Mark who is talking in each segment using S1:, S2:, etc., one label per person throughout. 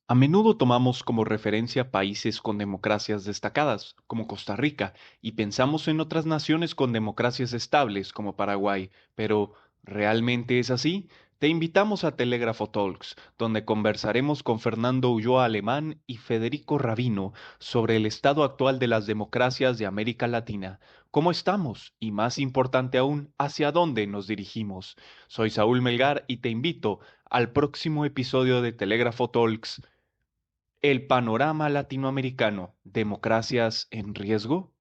S1: A menudo tomamos como referencia países con democracias destacadas, como Costa Rica, y pensamos en otras naciones con democracias estables, como Paraguay, pero ¿realmente es así? Te invitamos a Telégrafo Talks, donde conversaremos con Fernando Ulloa Alemán y Federico Rabino sobre el estado actual de las democracias de América Latina, cómo estamos y, más importante aún, hacia dónde nos dirigimos. Soy Saúl Melgar y te invito al próximo episodio de Telégrafo Talks. El panorama latinoamericano, ¿democracias en riesgo?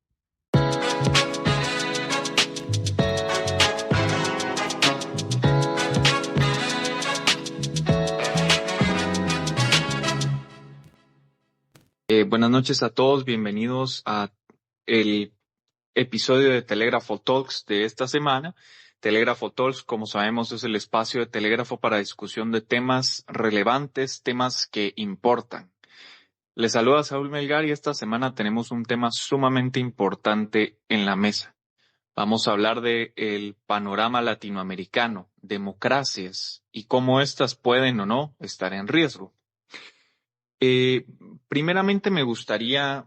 S1: Buenas noches a todos, bienvenidos a el episodio de Telégrafo Talks de esta semana. Telégrafo Talks, como sabemos, es el espacio de Telégrafo para discusión de temas relevantes, temas que importan. Les saluda Saúl Melgar y esta semana tenemos un tema sumamente importante en la mesa. Vamos a hablar de el panorama latinoamericano, democracias y cómo éstas pueden o no estar en riesgo. Eh, Primeramente me gustaría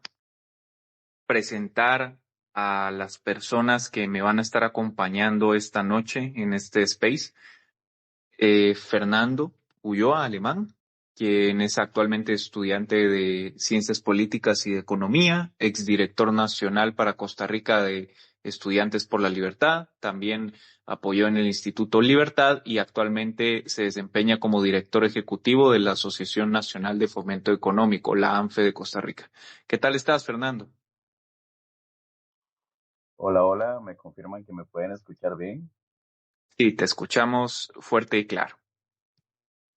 S1: presentar a las personas que me van a estar acompañando esta noche en este space. Fernando Ulloa Alemán, quien es actualmente estudiante de Ciencias Políticas y de Economía, exdirector nacional para Costa Rica de Estudiantes por la Libertad, también apoyó en el Instituto Libertad y actualmente se desempeña como director ejecutivo de la Asociación Nacional de Fomento Económico, la ANFE de Costa Rica. ¿Qué tal estás, Fernando?
S2: Hola, hola, me confirman que me pueden escuchar bien.
S1: Sí, te escuchamos fuerte y claro.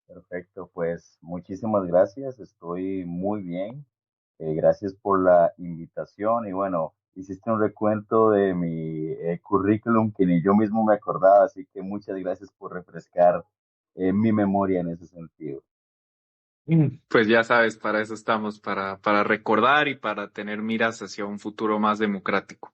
S2: Perfecto, pues muchísimas gracias, estoy muy bien. Gracias por la invitación y bueno, hiciste un recuento de mi currículum que ni yo mismo me acordaba, así que muchas gracias por refrescar mi memoria en ese sentido.
S1: Pues ya sabes, para eso estamos, para recordar y para tener miras hacia un futuro más democrático.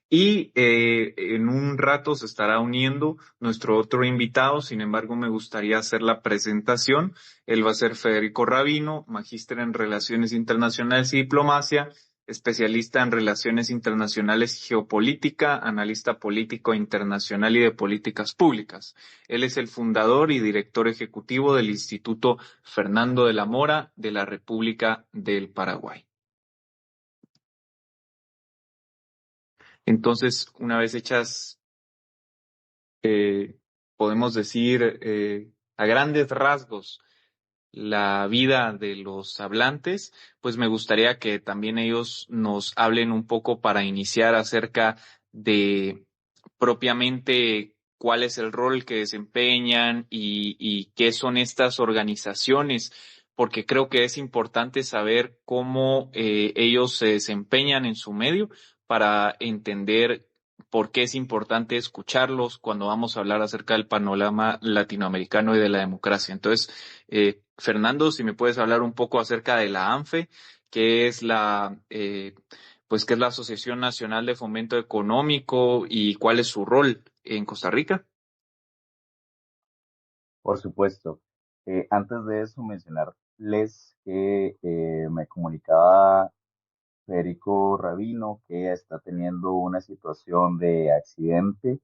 S1: Y en un rato se estará uniendo nuestro otro invitado, sin embargo, me gustaría hacer la presentación. Él va a ser Federico Rabino, magíster en Relaciones Internacionales y Diplomacia, especialista en Relaciones Internacionales y Geopolítica, analista político internacional y de políticas públicas. Él es el fundador y director ejecutivo del Instituto Fernando de la Mora de la República del Paraguay. Entonces, una vez hechas podemos decir, a grandes rasgos la vida de los hablantes, pues me gustaría que también ellos nos hablen un poco para iniciar acerca de propiamente cuál es el rol que desempeñan y qué son estas organizaciones, porque creo que es importante saber cómo ellos se desempeñan en su medio para entender por qué es importante escucharlos cuando vamos a hablar acerca del panorama latinoamericano y de la democracia. Entonces, Fernando, si me puedes hablar un poco acerca de la ANFE, que es pues, que es la Asociación Nacional de Fomento Económico y cuál es su rol en Costa Rica.
S2: Por supuesto, antes de eso mencionarles que me comunicaba Federico Rabino, que está teniendo una situación de accidente,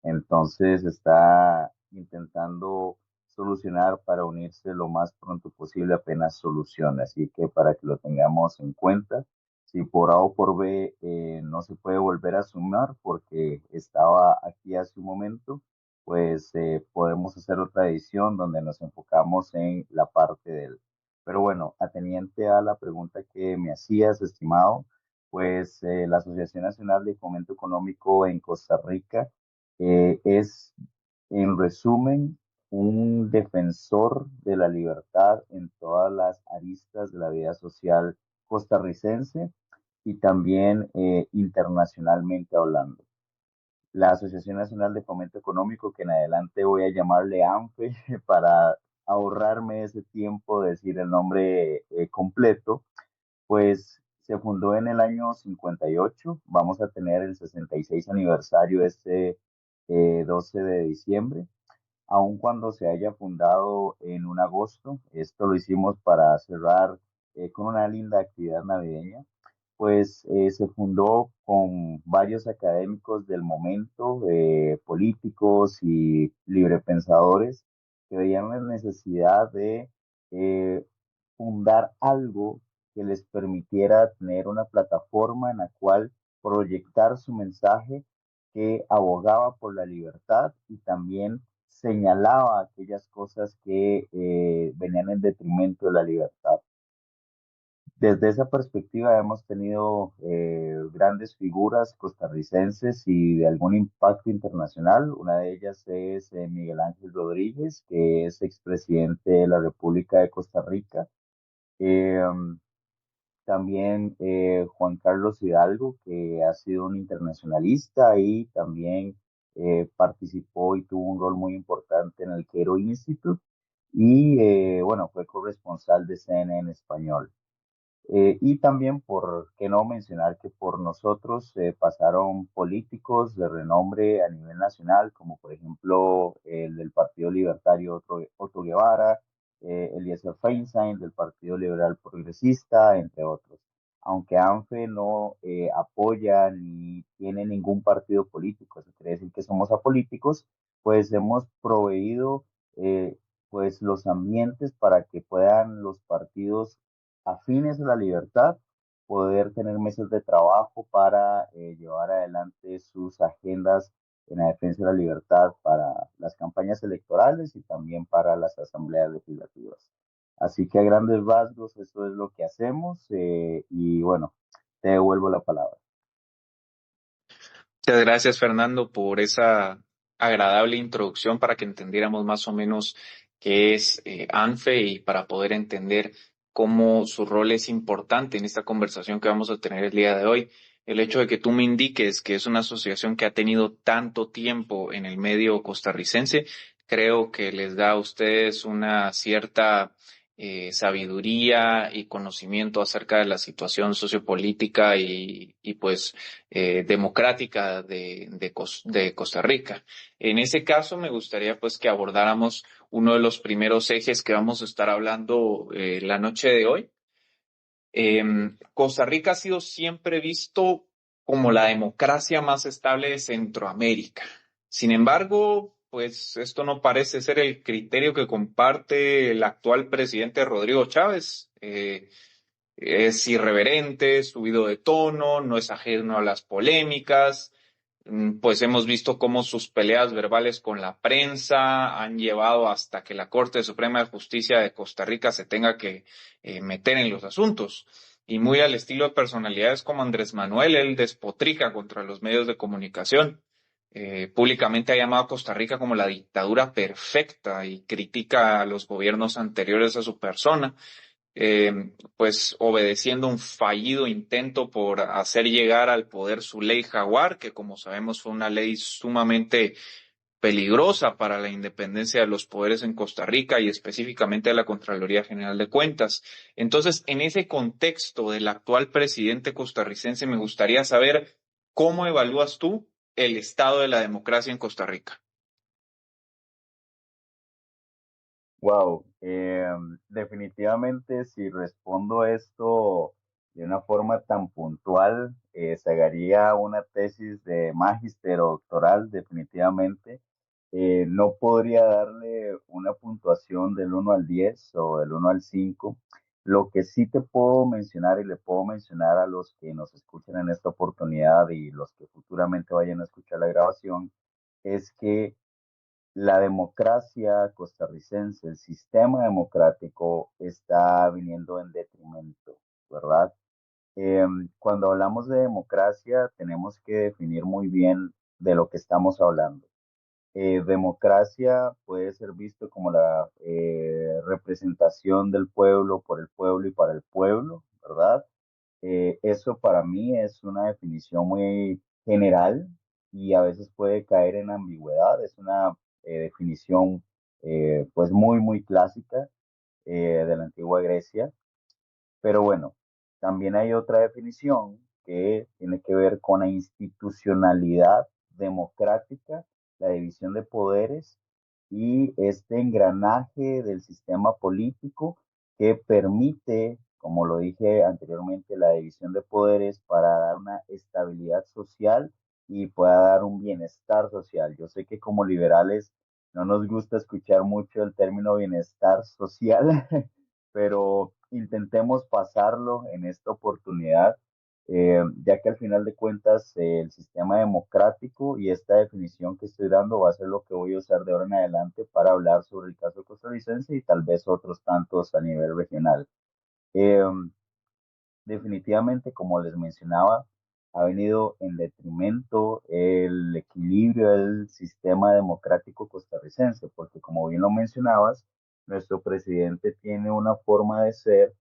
S2: entonces está intentando solucionar para unirse lo más pronto posible apenas solucione. Así que para que lo tengamos en cuenta, si por A o por B no se puede volver a sumar porque estaba aquí hace un momento, pues podemos hacer otra edición donde nos enfocamos en la parte del. Pero bueno, ateniente a la pregunta que me hacías, estimado, pues la Asociación Nacional de Fomento Económico en Costa Rica es, en resumen, un defensor de la libertad en todas las aristas de la vida social costarricense y también internacionalmente hablando. La Asociación Nacional de Fomento Económico, que en adelante voy a llamarle ANFE para ahorrarme ese tiempo de decir el nombre completo, pues se fundó en el año 58. Vamos a tener el 66 aniversario este 12 de diciembre. aun cuando se haya fundado en un agosto. Esto lo hicimos para cerrar con una linda actividad navideña. Pues se fundó con varios académicos del momento, políticos y librepensadores, que veían la necesidad de eh, fundar algo que les permitiera tener una plataforma en la cual proyectar su mensaje, que abogaba por la libertad y también señalaba aquellas cosas que venían en detrimento de la libertad. Desde esa perspectiva hemos tenido grandes figuras costarricenses y de algún impacto internacional. Una de ellas es Miguel Ángel Rodríguez, que es expresidente de la República de Costa Rica. Eh, También Juan Carlos Hidalgo, que ha sido un internacionalista y también participó y tuvo un rol muy importante en el Cato Institute. Y bueno, fue corresponsal de CNN en español. Y también, por qué no mencionar que por nosotros pasaron políticos de renombre a nivel nacional, como por ejemplo el del Partido Libertario Otto Guevara, Eliezer Feinstein del Partido Liberal Progresista, entre otros. Aunque ANFE no apoya ni tiene ningún partido político, eso quiere decir que somos apolíticos, pues hemos proveído eh, pues los ambientes para que puedan los partidos afines a la libertad poder tener mesas de trabajo para llevar adelante sus agendas en la defensa de la libertad para las campañas electorales y también para las asambleas legislativas. Así que a grandes rasgos eso es lo que hacemos y bueno, te devuelvo la palabra.
S1: Muchas gracias, Fernando, por esa agradable introducción para que entendiéramos más o menos qué es ANFE y para poder entender cómo su rol es importante en esta conversación que vamos a tener el día de hoy. El hecho de que tú me indiques que es una asociación que ha tenido tanto tiempo en el medio costarricense, creo que les da a ustedes una cierta sabiduría y conocimiento acerca de la situación sociopolítica y pues democrática de Costa Rica. En ese caso, me gustaría pues que abordáramos uno de los primeros ejes que vamos a estar hablando la noche de hoy. Costa Rica ha sido siempre visto como la democracia más estable de Centroamérica. Sin embargo, pues esto no parece ser el criterio que comparte el actual presidente Rodrigo Chávez. Es irreverente, subido de tono, no es ajeno a las polémicas. Pues hemos visto cómo sus peleas verbales con la prensa han llevado hasta que la Corte Suprema de Justicia de Costa Rica se tenga que meter en los asuntos. Y muy al estilo de personalidades como Andrés Manuel, él despotrica contra los medios de comunicación. Públicamente ha llamado a Costa Rica como la dictadura perfecta y critica a los gobiernos anteriores a su persona, pues obedeciendo un fallido intento por hacer llegar al poder su ley Jaguar, que como sabemos fue una ley sumamente peligrosa para la independencia de los poderes en Costa Rica y específicamente de la Contraloría General de Cuentas. Entonces, en ese contexto del actual presidente costarricense, me gustaría saber cómo evalúas tú el estado de la democracia en Costa Rica.
S2: Wow, definitivamente si respondo esto de una forma tan puntual, sacaría una tesis de magíster o doctoral, definitivamente. No podría darle una puntuación del 1 al 10 o del 1 al 5. Lo que sí te puedo mencionar y le puedo mencionar a los que nos escuchan en esta oportunidad y los que futuramente vayan a escuchar la grabación, es que la democracia costarricense, el sistema democrático está viniendo en detrimento, ¿verdad? Cuando hablamos de democracia, tenemos que definir muy bien de lo que estamos hablando. Democracia puede ser visto como la representación del pueblo por el pueblo y para el pueblo, ¿verdad? Eso para mí es una definición muy general y a veces puede caer en ambigüedad. Es una definición pues muy clásica de la antigua Grecia. Pero bueno, también hay otra definición que tiene que ver con la institucionalidad democrática, la división de poderes y este engranaje del sistema político que permite, como lo dije anteriormente, la división de poderes para dar una estabilidad social y pueda dar un bienestar social. Yo sé que como liberales no nos gusta escuchar mucho el término bienestar social, pero intentemos pasarlo en esta oportunidad, ya que al final de cuentas el sistema democrático y esta definición que estoy dando va a ser lo que voy a usar de ahora en adelante para hablar sobre el caso costarricense y tal vez otros tantos a nivel regional. Eh, Definitivamente, como les mencionaba, ha venido en detrimento el equilibrio del sistema democrático costarricense, porque como bien lo mencionabas, nuestro presidente tiene una forma de ser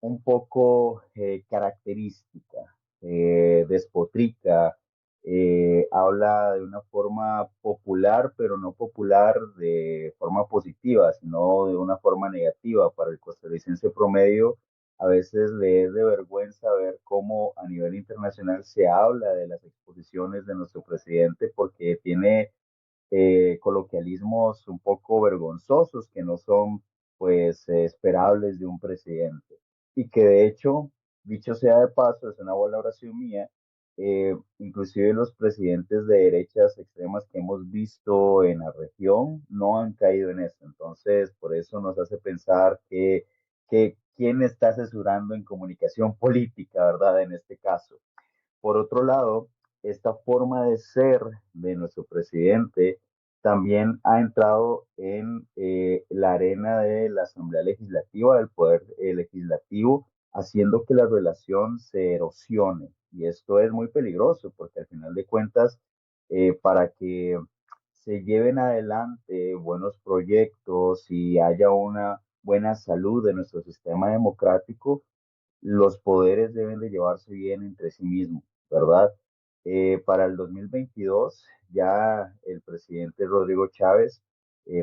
S2: un poco característica, despotrica, habla de una forma popular, pero no popular de forma positiva, sino de una forma negativa. Para el costarricense promedio, a veces le es de vergüenza ver cómo a nivel internacional se habla de las exposiciones de nuestro presidente porque tiene coloquialismos un poco vergonzosos que no son pues esperables de un presidente y que de hecho, dicho sea de paso, es una valoración mía, inclusive los presidentes de derechas extremas que hemos visto en la región no han caído en esto. Entonces, por eso nos hace pensar que quién está asesorando en comunicación política, ¿verdad? En este caso. Por otro lado, esta forma de ser de nuestro presidente también ha entrado en la arena de la Asamblea Legislativa, del Poder Legislativo, haciendo que la relación se erosione. Y esto es muy peligroso porque al final de cuentas, para que se lleven adelante buenos proyectos y haya una buena salud de nuestro sistema democrático, los poderes deben de llevarse bien entre sí mismos, ¿verdad? Para el 2022, ya el presidente Rodrigo Chávez,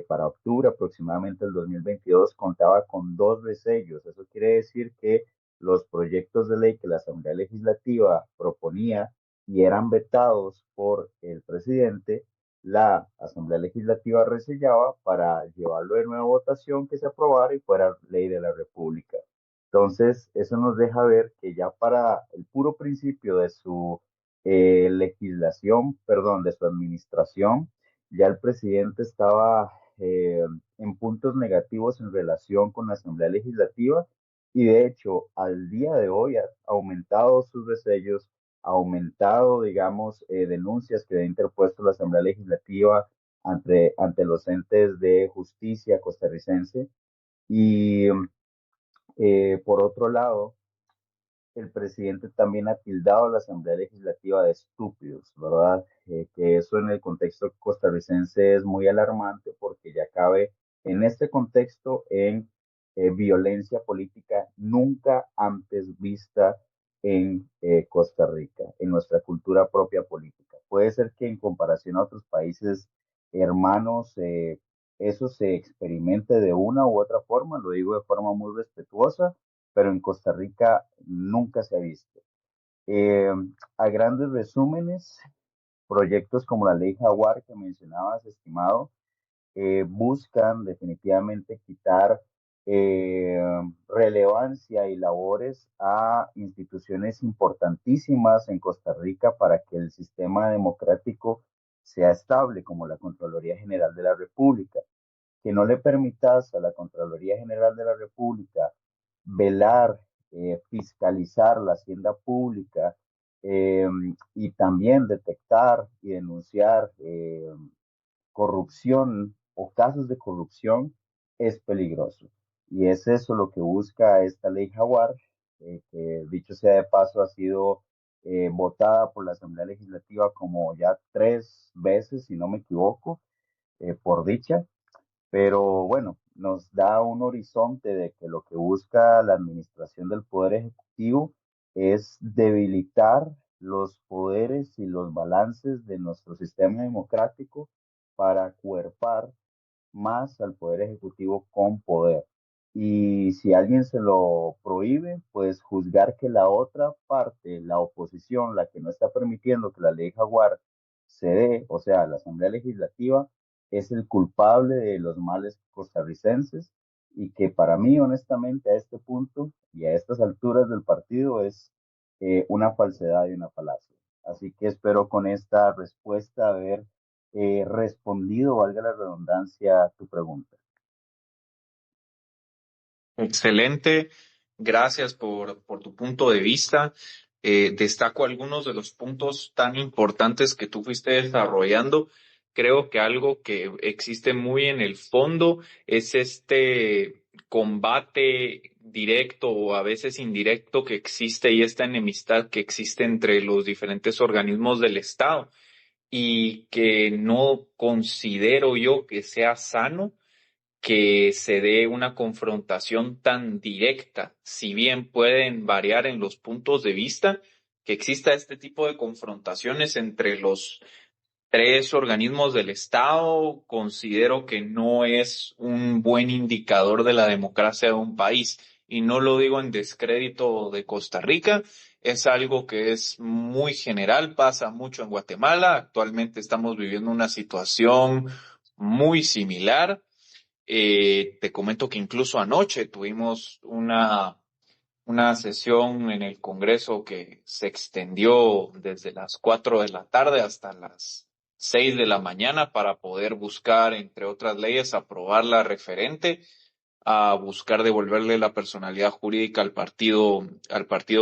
S2: para octubre aproximadamente del 2022, contaba con dos resellos. Eso quiere decir que los proyectos de ley que la Asamblea Legislativa proponía y eran vetados por el presidente, la Asamblea Legislativa resellaba para llevarlo de nuevo a votación, que se aprobara y fuera ley de la República. Entonces, eso nos deja ver que ya para el puro principio de su legislación, perdón, de su administración, ya el presidente estaba en puntos negativos en relación con la Asamblea Legislativa y de hecho al día de hoy ha aumentado sus resellos, ha aumentado, digamos, denuncias que ha interpuesto la Asamblea Legislativa ante los entes de justicia costarricense y por otro lado, el presidente también ha tildado a la Asamblea Legislativa de estúpidos, ¿verdad? Que eso en el contexto costarricense es muy alarmante porque ya cabe en este contexto en violencia política nunca antes vista en Costa Rica, en nuestra cultura propia política. Puede ser que en comparación a otros países hermanos, eso se experimente de una u otra forma, lo digo de forma muy respetuosa, pero en Costa Rica nunca se ha visto. Eh, a grandes resúmenes, proyectos como la ley Jaguar que mencionabas, estimado, buscan definitivamente quitar eh, relevancia y labores a instituciones importantísimas en Costa Rica para que el sistema democrático sea estable, como la Contraloría General de la República. Que no le permitas a la Contraloría General de la República velar, fiscalizar la hacienda pública eh, y también detectar y denunciar corrupción o casos de corrupción es peligroso. Y es eso lo que busca esta ley Jaguar, que dicho sea de paso ha sido votada por la Asamblea Legislativa como ya 3 veces, si no me equivoco, por dicha. Pero bueno, nos da un horizonte de que lo que busca la administración del Poder Ejecutivo es debilitar los poderes y los balances de nuestro sistema democrático para cuerpar más al Poder Ejecutivo con poder. Y si alguien se lo prohíbe, pues juzgar que la otra parte, la oposición, la que no está permitiendo que la ley Jaguar se dé, o sea, la Asamblea Legislativa, es el culpable de los males costarricenses y que para mí, honestamente, a este punto y a estas alturas del partido es una falsedad y una falacia. Así que espero con esta respuesta haber respondido, valga la redundancia, a tu pregunta.
S1: Excelente, gracias por tu punto de vista. Destaco algunos de los puntos tan importantes que tú fuiste desarrollando. Creo que algo que existe muy en el fondo es este combate directo o a veces indirecto que existe y esta enemistad que existe entre los diferentes organismos del Estado y que no considero yo que sea sano que se dé una confrontación tan directa, si bien pueden variar en los puntos de vista, que exista este tipo de confrontaciones entre los tres organismos del Estado, considero que no es un buen indicador de la democracia de un país. Y no lo digo en descrédito de Costa Rica, es algo que es muy general, pasa mucho en Guatemala. Actualmente estamos viviendo una situación muy similar. Te comento que incluso anoche tuvimos una sesión en el Congreso que se extendió desde las 4 de la tarde hasta las 6 de la mañana para poder buscar, entre otras leyes, aprobar la referente a buscar devolverle la personalidad jurídica al partido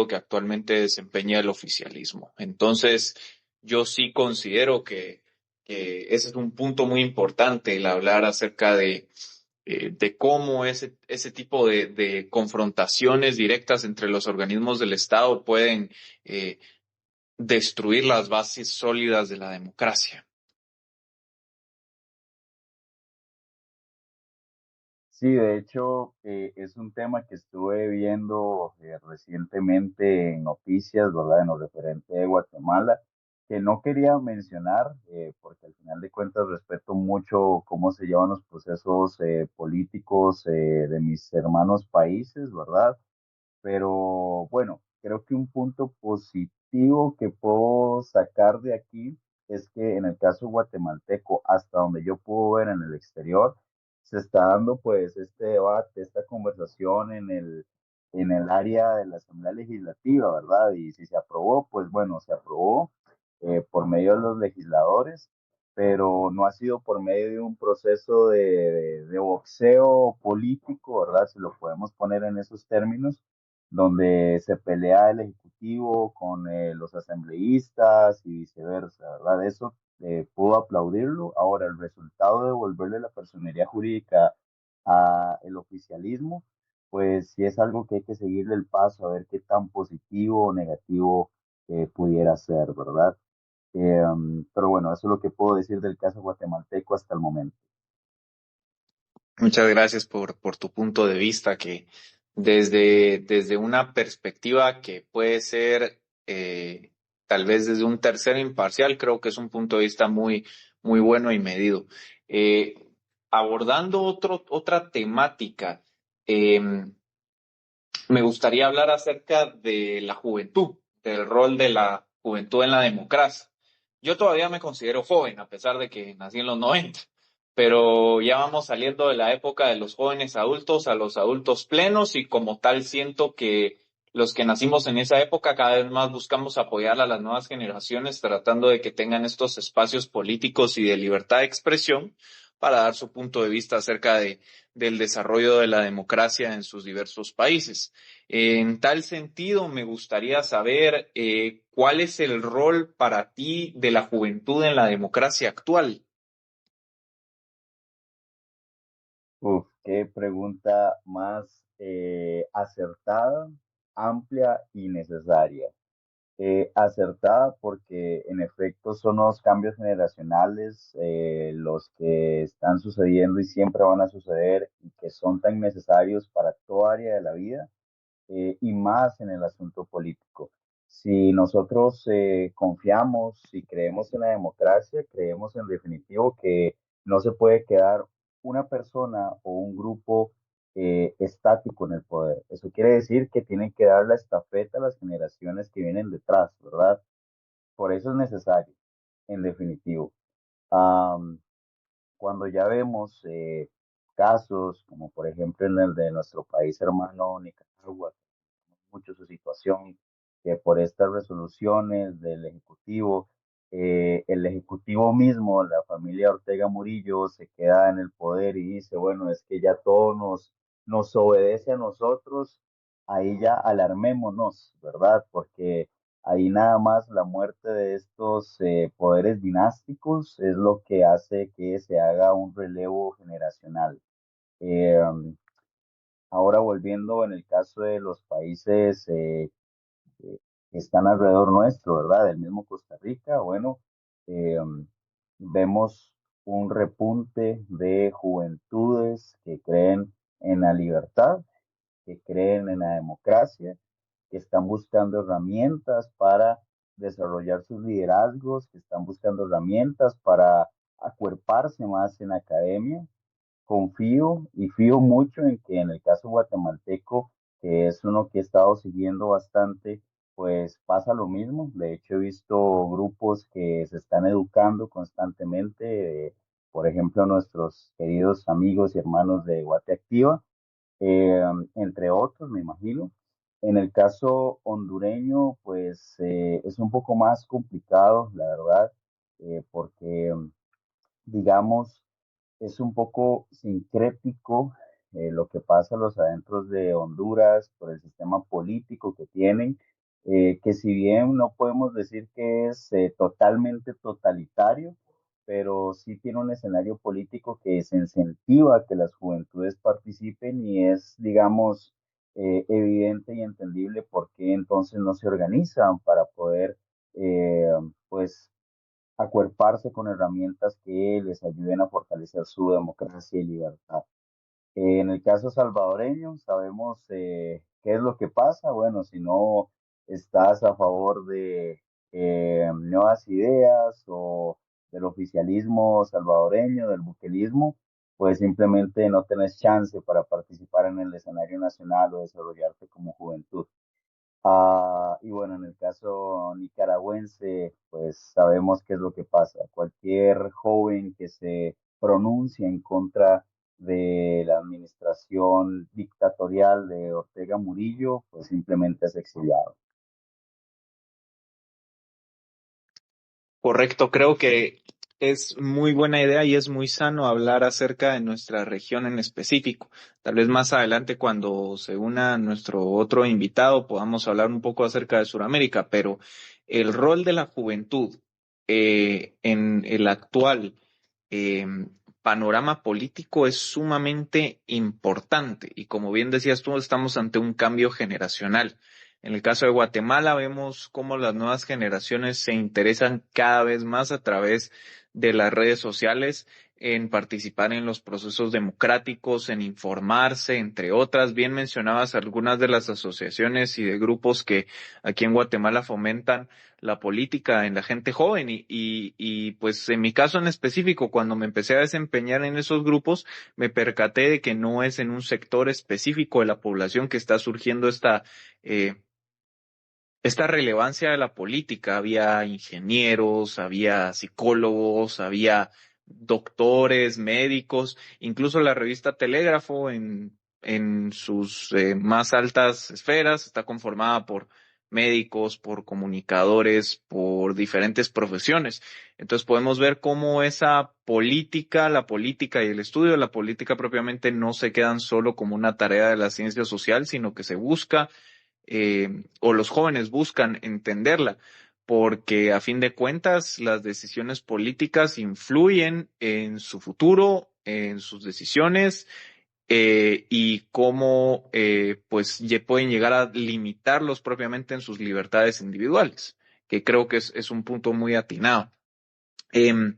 S1: que actualmente desempeña el oficialismo. Entonces, yo sí considero que ese es un punto muy importante, el hablar acerca de cómo ese tipo de confrontaciones directas entre los organismos del Estado pueden eh, destruir las bases sólidas de la democracia.
S2: Sí, de hecho, es un tema que estuve viendo recientemente en noticias, ¿verdad? En lo referente de Guatemala, que no quería mencionar, porque al final de cuentas respeto mucho cómo se llevan los procesos políticos de mis hermanos países, ¿verdad? Pero bueno, creo que un punto positivo que puedo sacar de aquí es que en el caso guatemalteco, hasta donde yo puedo ver en el exterior, se está dando pues este debate, esta conversación en el área de la Asamblea Legislativa, ¿verdad? Y si se aprobó, pues bueno, se aprobó por medio de los legisladores, pero no ha sido por medio de un proceso de boxeo político, ¿verdad? Si lo podemos poner en esos términos donde se pelea el ejecutivo con los asambleístas y viceversa, ¿verdad? Eso puedo aplaudirlo. Ahora, el resultado de devolverle la personería jurídica a el oficialismo, pues sí es algo que hay que seguirle el paso a ver qué tan positivo o negativo pudiera ser, ¿verdad? Pero bueno, eso es lo que puedo decir del caso guatemalteco hasta el momento.
S1: Muchas gracias por tu punto de vista, que desde una perspectiva que puede ser tal vez desde un tercero imparcial, creo que es un punto de vista muy bueno y medido. Eh, Abordando otra temática, eh, me gustaría hablar acerca de la juventud, del rol de la juventud en la democracia. Yo todavía me considero joven, a pesar de que nací en los 90, pero ya vamos saliendo de la época de los jóvenes adultos a los adultos plenos y como tal siento que los que nacimos en esa época cada vez más buscamos apoyar a las nuevas generaciones tratando de que tengan estos espacios políticos y de libertad de expresión para dar su punto de vista acerca del desarrollo de la democracia en sus diversos países. En tal sentido, me gustaría saber cuál es el rol para ti de la juventud en la democracia actual.
S2: Uf, qué pregunta más acertada, amplia y necesaria. Acertada porque en efecto son los cambios generacionales los que están sucediendo y siempre van a suceder y que son tan necesarios para toda área de la vida y más en el asunto político. Si nosotros confiamos y creemos en la democracia, creemos en definitivo que no se puede quedar una persona o un grupo estático en el poder. Eso quiere decir que tienen que dar la estafeta a las generaciones que vienen detrás, ¿verdad? Por eso es necesario, en definitivo. cuando ya vemos casos, como por ejemplo en el de nuestro país hermano Nicaragua, mucho su situación, que por estas resoluciones del Ejecutivo, el Ejecutivo mismo, la familia Ortega Murillo, se queda en el poder y dice, bueno, es que ya todo nos obedece a nosotros, ahí ya alarmémonos, ¿verdad? Porque ahí nada más la muerte de estos poderes dinásticos es lo que hace que se haga un relevo generacional. Eh, Ahora volviendo en el caso de los países que están alrededor nuestro, ¿verdad? Del mismo Costa Rica, bueno, eh, vemos un repunte de juventudes que creen en la libertad, que creen en la democracia, que están buscando herramientas para desarrollar sus liderazgos, que están buscando herramientas para acuerparse más en la academia. Confío y fío mucho en que en el caso guatemalteco, que es uno que he estado siguiendo bastante, pues pasa lo mismo. De hecho, he visto grupos que se están educando constantemente, por ejemplo, nuestros queridos amigos y hermanos de Guate Activa, eh, entre otros, me imagino. En el caso hondureño, pues es un poco más complicado, la verdad, porque digamos, es un poco sincrético lo que pasa a los adentros de Honduras por el sistema político que tienen, que si bien no podemos decir que es totalmente totalitario, pero sí tiene un escenario político que se incentiva que las juventudes participen y es, digamos, evidente y entendible por qué entonces no se organizan para poder, eh, pues, acuerparse con herramientas que les ayuden a fortalecer su democracia y libertad. En el caso salvadoreño, sabemos qué es lo que pasa. Bueno, si no estás a favor de nuevas ideas o del oficialismo salvadoreño, del buquelismo, pues simplemente no tenés chance para participar en el escenario nacional o desarrollarte como juventud. Y bueno, en el caso nicaragüense, pues sabemos qué es lo que pasa. Cualquier joven que se pronuncia en contra de la administración dictatorial de Ortega Murillo, pues simplemente es exiliado.
S1: Correcto, creo que es muy buena idea y es muy sano hablar acerca de nuestra región en específico. Tal vez más adelante, cuando se una nuestro otro invitado, podamos hablar un poco acerca de Sudamérica, pero el rol de la juventud en el actual eh, panorama político es sumamente importante y como bien decías tú, estamos ante un cambio generacional. En el caso de Guatemala vemos cómo las nuevas generaciones se interesan cada vez más a través de las redes sociales en participar en los procesos democráticos, en informarse, entre otras. Bien mencionabas algunas de las asociaciones y de grupos que aquí en Guatemala fomentan la política en la gente joven y pues en mi caso en específico, cuando me empecé a desempeñar en esos grupos, me percaté de que no es en un sector específico de la población que está surgiendo eh, esta relevancia de la política. Había ingenieros, había psicólogos, había doctores, médicos, incluso la revista Telégrafo en sus más altas esferas está conformada por médicos, por comunicadores, por diferentes profesiones. Entonces podemos ver cómo esa política, la política y el estudio de la política propiamente no se quedan solo como una tarea de la ciencia social, sino que se busca o los jóvenes buscan entenderla, porque a fin de cuentas las decisiones políticas influyen en su futuro, en sus decisiones y cómo pues pueden llegar a limitarlos propiamente en sus libertades individuales, que creo que es un punto muy atinado. Em,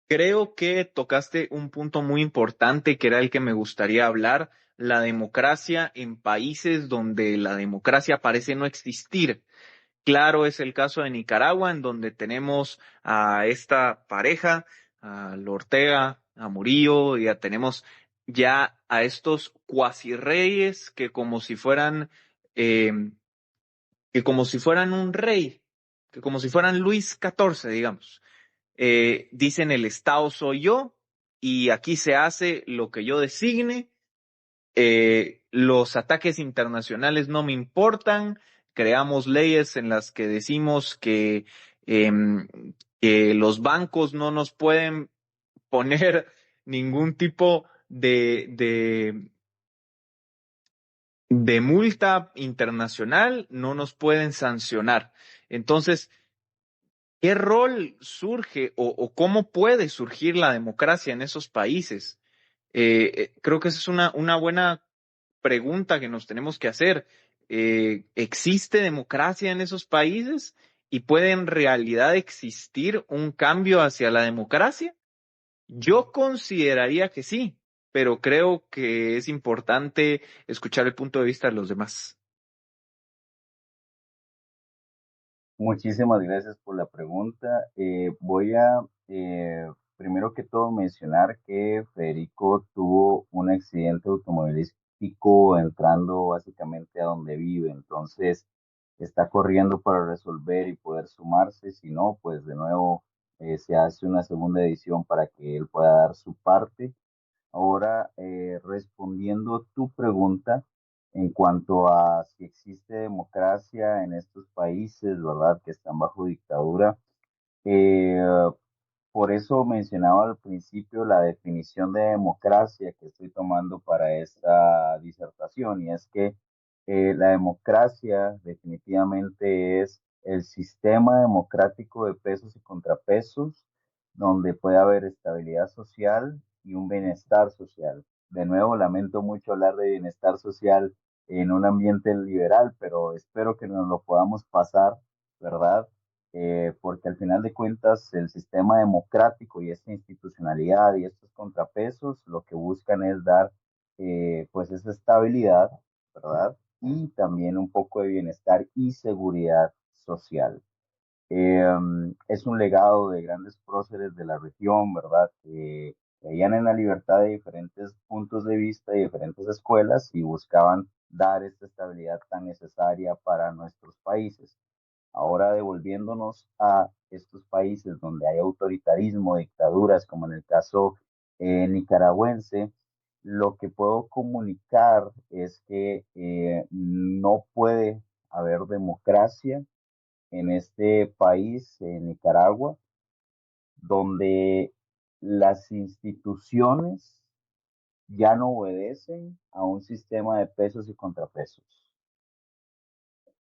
S1: Creo que tocaste un punto muy importante que era el que me gustaría hablar, la democracia en países donde la democracia parece no existir. Claro, es el caso de Nicaragua, en donde tenemos a esta pareja, a Ortega, a Murillo, y ya tenemos ya a estos cuasi reyes eh, que como si fueran un rey, que como si fueran Luis XIV, digamos. Dicen el Estado soy yo y aquí se hace lo que yo designe. Los ataques internacionales no me importan. Creamos leyes en las que decimos em, que los bancos no nos pueden poner ningún tipo de multa internacional, no nos pueden sancionar. Entonces, ¿qué rol surge o cómo puede surgir la democracia en esos países? Creo que esa es una buena pregunta que nos tenemos que hacer. ¿Existe democracia en esos países y puede en realidad existir un cambio hacia la democracia? Yo consideraría que sí, pero creo que es importante escuchar el punto de vista de los demás.
S2: Muchísimas gracias por la pregunta. Voy a, primero que todo, mencionar que Federico tuvo un accidente automovilístico entrando básicamente a donde vive. Entonces, está corriendo para resolver y poder sumarse. Si no, pues de nuevo se hace una segunda edición para que él pueda dar su parte. Ahora, respondiendo tu pregunta en cuanto a si existe democracia en estos países, ¿verdad? Que están bajo dictadura. eh, por eso mencionaba al principio la definición de democracia que estoy tomando para esta disertación, y es que la democracia definitivamente es el sistema democrático de pesos y contrapesos, donde puede haber estabilidad social y un bienestar social. De nuevo, lamento mucho hablar de bienestar social en un ambiente liberal, pero espero que nos lo podamos pasar, ¿verdad? Porque al final de cuentas el sistema democrático y esta institucionalidad y estos contrapesos lo que buscan es dar pues esa estabilidad, ¿verdad? Y también un poco de bienestar y seguridad social. Es un legado de grandes próceres de la región, ¿verdad? Que veían en la libertad de diferentes puntos de vista y diferentes escuelas y buscaban dar esta estabilidad tan necesaria para nuestros países. Ahora devolviéndonos a estos países donde hay autoritarismo, dictaduras, como en el caso nicaragüense, lo que puedo comunicar es que no puede haber democracia en este país, en Nicaragua, donde las instituciones ya no obedecen a un sistema de pesos y contrapesos.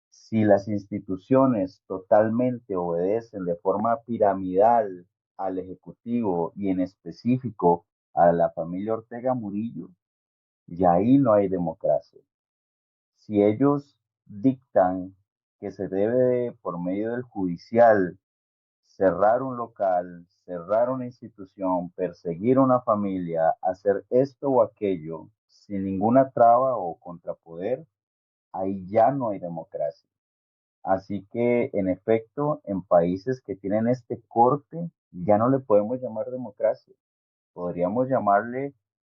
S2: Si las instituciones totalmente obedecen de forma piramidal al Ejecutivo y en específico a la familia Ortega Murillo, ya ahí no hay democracia. Si ellos dictan que se debe, por medio del judicial, cerrar un local, cerrar una institución, perseguir una familia, hacer esto o aquello, sin ninguna traba o contrapoder, ahí ya no hay democracia. Así que, en efecto, en países que tienen este corte, ya no le podemos llamar democracia. Podríamos llamarle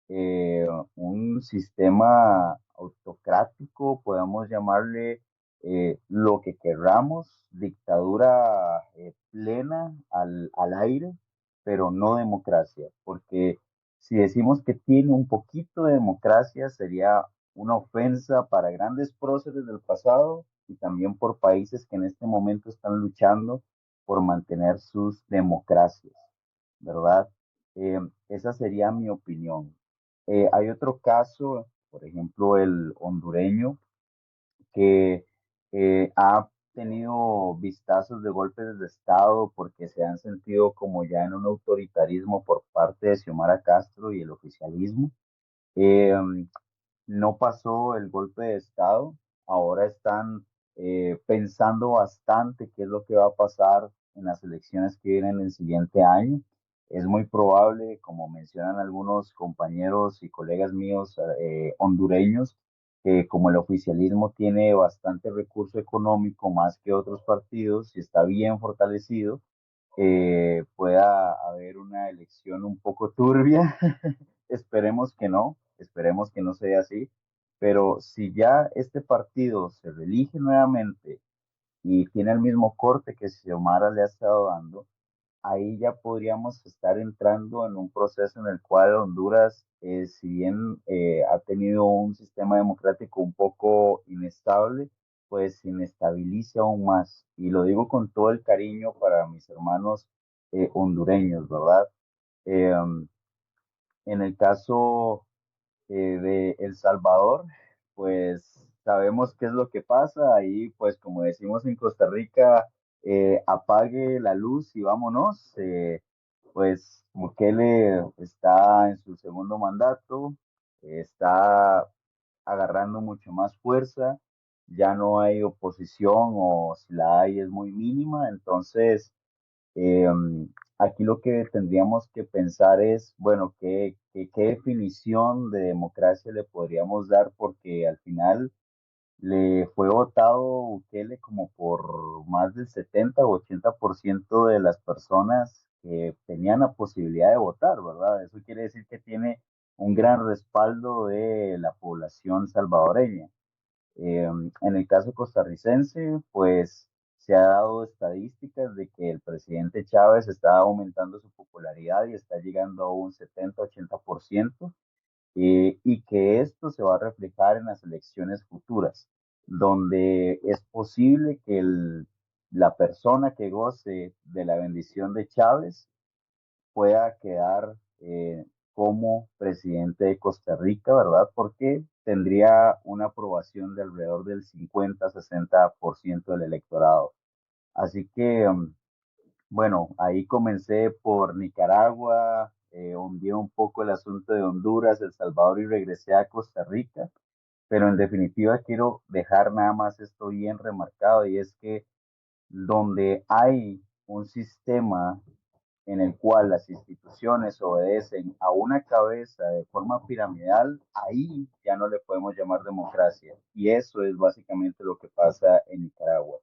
S2: eh, un sistema autocrático, podemos llamarle lo que querramos, dictadura plena al aire, pero no democracia, porque si decimos que tiene un poquito de democracia, sería una ofensa para grandes próceres del pasado y también por países que en este momento están luchando por mantener sus democracias, ¿verdad? Esa sería mi opinión. Hay otro caso, por ejemplo, el hondureño, que ha tenido vistazos de golpes de Estado porque se han sentido como ya en un autoritarismo por parte de Xiomara Castro y el oficialismo. Eh, no pasó el golpe de Estado, ahora están pensando bastante qué es lo que va a pasar en las elecciones que vienen el siguiente año. Es muy probable, como mencionan algunos compañeros y colegas míos hondureños, que como el oficialismo tiene bastante recurso económico más que otros partidos y está bien fortalecido, pueda haber una elección un poco turbia. Esperemos que no sea así, pero si ya este partido se reelige nuevamente y tiene el mismo corte que Xiomara le ha estado dando, ahí ya podríamos estar entrando en un proceso en el cual Honduras, si bien ha tenido un sistema democrático un poco inestable, pues inestabiliza aún más. Y lo digo con todo el cariño para mis hermanos hondureños, ¿verdad? Eh, en el caso de El Salvador, pues sabemos qué es lo que pasa. Ahí, pues como decimos en Costa Rica, apague la luz y vámonos. Pues Bukele está en su segundo mandato, está agarrando mucho más fuerza, ya no hay oposición o si la hay es muy mínima, entonces eh, aquí lo que tendríamos que pensar es, bueno, ¿qué definición de democracia le podríamos dar? Porque al final le fue votado Bukele como por más del 70 o 80% de las personas que tenían la posibilidad de votar, ¿verdad? Eso quiere decir que tiene un gran respaldo de la población salvadoreña. En el caso costarricense, pues se ha dado estadísticas de que el presidente Chávez está aumentando su popularidad y está llegando a un 70-80%, y que esto se va a reflejar en las elecciones futuras, donde es posible que la persona que goce de la bendición de Chávez pueda quedar como presidente de Costa Rica, ¿verdad? Porque tendría una aprobación de alrededor del 50-60% del electorado. Así que, bueno, ahí comencé por Nicaragua, hundí un poco el asunto de Honduras, El Salvador y regresé a Costa Rica, pero en definitiva quiero dejar nada más esto bien remarcado y es que donde hay un sistema en el cual las instituciones obedecen a una cabeza de forma piramidal, ahí ya no le podemos llamar democracia. Y eso es básicamente lo que pasa en Nicaragua.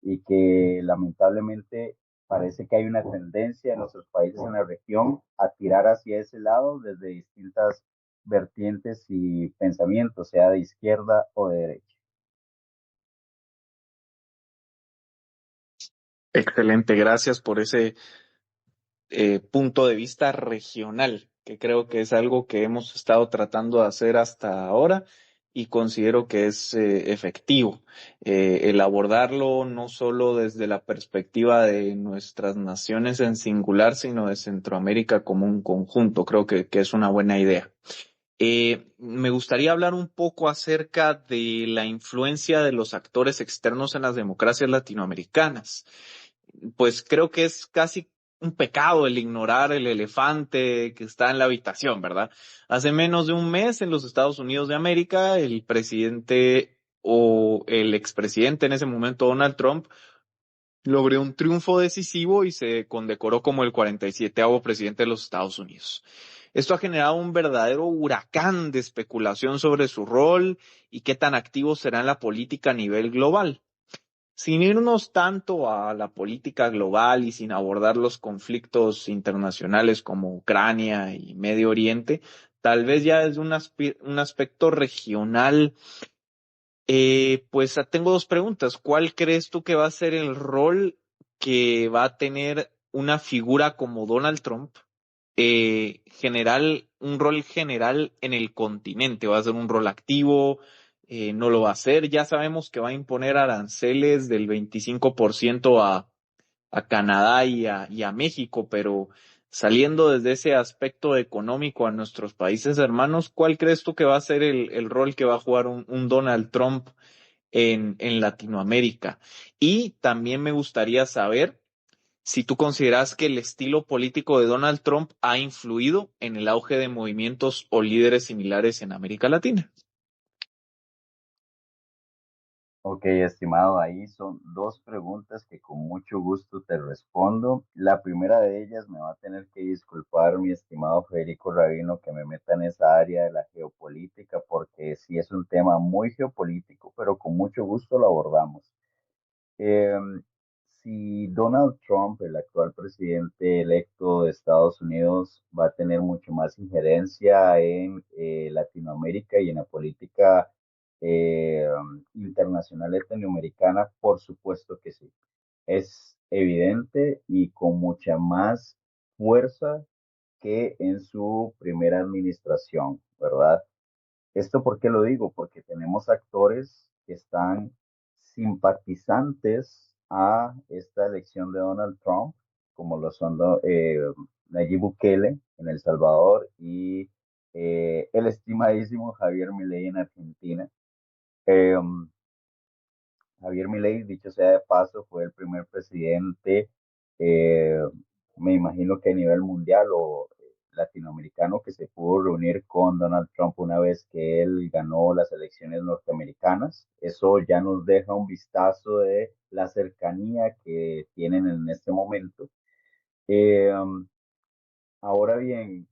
S2: Y que lamentablemente parece que hay una tendencia en nuestros países en la región a tirar hacia ese lado desde distintas vertientes y pensamientos, sea de izquierda o de derecha.
S1: Excelente, gracias por ese punto de vista regional, que creo que es algo que hemos estado tratando de hacer hasta ahora y considero que es efectivo. El abordarlo no solo desde la perspectiva de nuestras naciones en singular, sino de Centroamérica como un conjunto. Creo que es una buena idea. Me gustaría hablar un poco acerca de la influencia de los actores externos en las democracias latinoamericanas. Pues creo que es casi un pecado el ignorar el elefante que está en la habitación, ¿verdad? Hace menos de un mes en los Estados Unidos de América, el presidente o el expresidente en ese momento, Donald Trump, logró un triunfo decisivo y se condecoró como el 47º presidente de los Estados Unidos. Esto ha generado un verdadero huracán de especulación sobre su rol y qué tan activo será en la política a nivel global. Sin irnos tanto a la política global y sin abordar los conflictos internacionales como Ucrania y Medio Oriente, tal vez ya desde un aspecto regional, pues tengo dos preguntas. ¿Cuál crees tú que va a ser el rol que va a tener una figura como Donald Trump? Un rol general en el continente, va a ser un rol activo, no lo va a hacer, ya sabemos que va a imponer aranceles del 25% a Canadá y a México, pero saliendo desde ese aspecto económico a nuestros países hermanos, ¿cuál crees tú que va a ser el rol que va a jugar un Donald Trump en Latinoamérica? Y también me gustaría saber si tú consideras que el estilo político de Donald Trump ha influido en el auge de movimientos o líderes similares en América Latina.
S2: Ok, estimado, ahí son dos preguntas que con mucho gusto te respondo. La primera de ellas me va a tener que disculpar mi estimado Federico Rabino que me meta en esa área de la geopolítica, porque sí es un tema muy geopolítico, pero con mucho gusto lo abordamos. Eh, si Donald Trump, el actual presidente electo de Estados Unidos, va a tener mucho más injerencia en Latinoamérica y en la política internacional latinoamericana, por supuesto que sí. Es evidente y con mucha más fuerza que en su primera administración, ¿verdad? ¿Esto por qué lo digo? Porque tenemos actores que están simpatizantes a esta elección de Donald Trump, como lo son Nayib Bukele en El Salvador y el estimadísimo Javier Milei en Argentina. Eh, Javier Milei, dicho sea de paso, fue el primer presidente, eh, me imagino que a nivel mundial o latinoamericano, que se pudo reunir con Donald Trump una vez que él ganó las elecciones norteamericanas. Eso ya nos deja un vistazo de la cercanía que tienen en este momento. Eh, Ahora bien,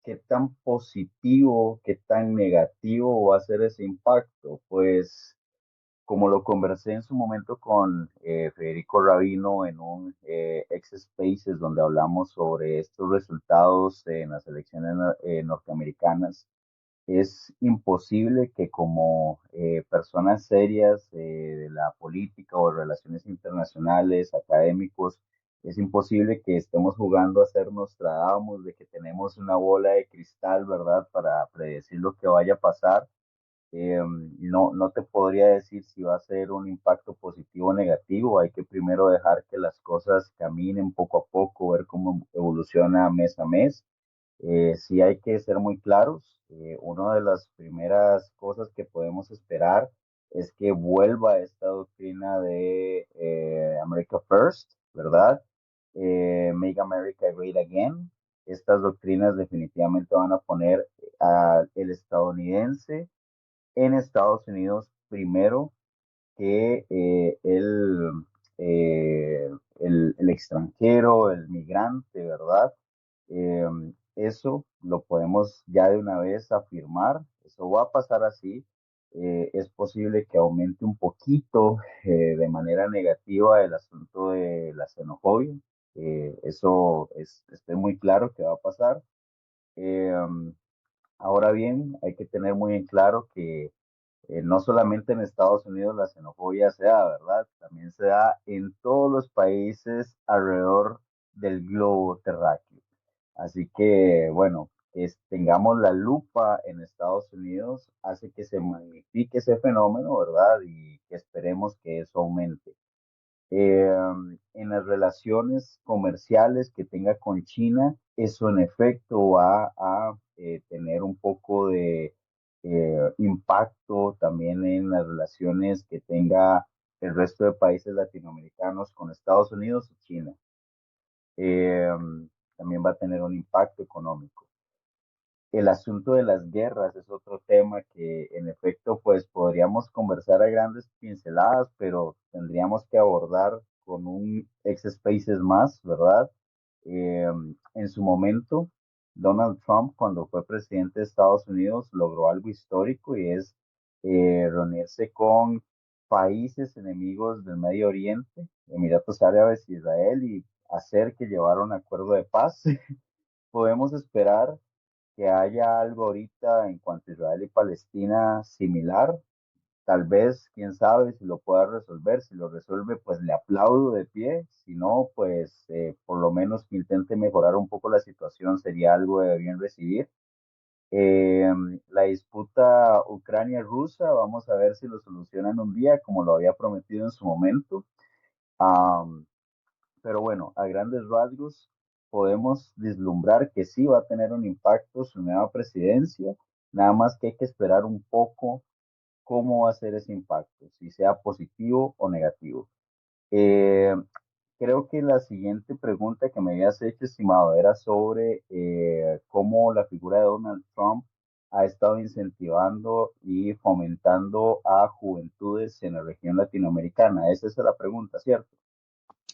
S2: ¿qué tan positivo, qué tan negativo va a ser ese impacto? Pues como lo conversé en su momento con Federico Rabino en un ex Spaces donde hablamos sobre estos resultados en las elecciones norteamericanas, es imposible que como personas serias de la política o relaciones internacionales, académicos, es imposible que estemos jugando a ser Nostradamus, de que tenemos una bola de cristal, ¿verdad?, para predecir lo que vaya a pasar. No te podría decir si va a ser un impacto positivo o negativo. Hay que primero dejar que las cosas caminen poco a poco, ver cómo evoluciona mes a mes. Sí hay que ser muy claros. Una de las primeras cosas que podemos esperar es que vuelva esta doctrina de America First, ¿verdad? Make America Great Again. Estas doctrinas definitivamente van a poner al estadounidense en Estados Unidos primero que el extranjero, el migrante, ¿verdad? Eh, Eso lo podemos ya de una vez afirmar, eso va a pasar así. Es posible que aumente un poquito de manera negativa el asunto de la xenofobia. Estoy muy claro que va a pasar. Eh, Ahora bien, hay que tener muy en claro que no solamente en Estados Unidos la xenofobia se da, ¿verdad? También se da en todos los países alrededor del globo terráqueo. Así que, bueno, tengamos la lupa en Estados Unidos hace que se magnifique ese fenómeno, ¿verdad? Y que esperemos que eso aumente. Eh, en las relaciones comerciales que tenga con China, eso en efecto va a tener un poco de impacto también en las relaciones que tenga el resto de países latinoamericanos con Estados Unidos y China. Eh, También va a tener un impacto económico. El asunto de las guerras es otro tema que en efecto pues podríamos conversar a grandes pinceladas, pero tendríamos que abordar con un ex Spaces más, ¿verdad? Eh, en su momento, Donald Trump, cuando fue presidente de Estados Unidos, logró algo histórico y es reunirse con países enemigos del Medio Oriente, Emiratos Árabes y Israel, y hacer que llevara un acuerdo de paz. Podemos esperar que haya algo ahorita en cuanto a Israel y Palestina similar. Tal vez, quién sabe si lo pueda resolver. Si lo resuelve, pues le aplaudo de pie. Si no, pues por lo menos que intente mejorar un poco la situación sería algo de bien recibir. Eh, la disputa Ucrania-Rusa, vamos a ver si lo solucionan un día, como lo había prometido en su momento. Am, pero bueno, a grandes rasgos podemos vislumbrar que sí va a tener un impacto su nueva presidencia, nada más que hay que esperar un poco cómo va a ser ese impacto, si sea positivo o negativo. Eh, Creo que la siguiente pregunta que me habías hecho, estimado, era sobre cómo la figura de Donald Trump ha estado incentivando y fomentando a juventudes en la región latinoamericana. Esa es la pregunta, ¿cierto?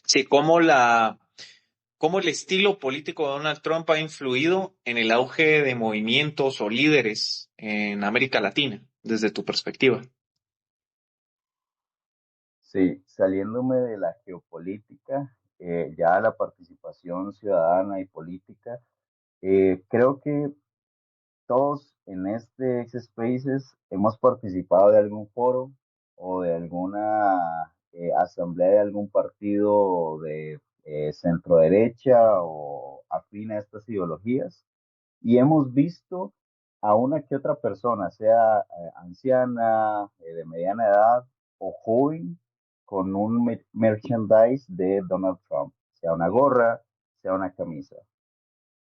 S1: Sí, cómo el estilo político de Donald Trump ha influido en el auge de movimientos o líderes en América Latina, desde tu perspectiva.
S2: Sí, saliéndome de la geopolítica, ya la participación ciudadana y política, creo que todos en este X Spaces hemos participado de algún foro o de alguna asamblea de algún partido de centro derecha o afín a estas ideologías y hemos visto a una que otra persona, sea anciana, de mediana edad o joven, con un merchandise de Donald Trump, sea una gorra, sea una camisa.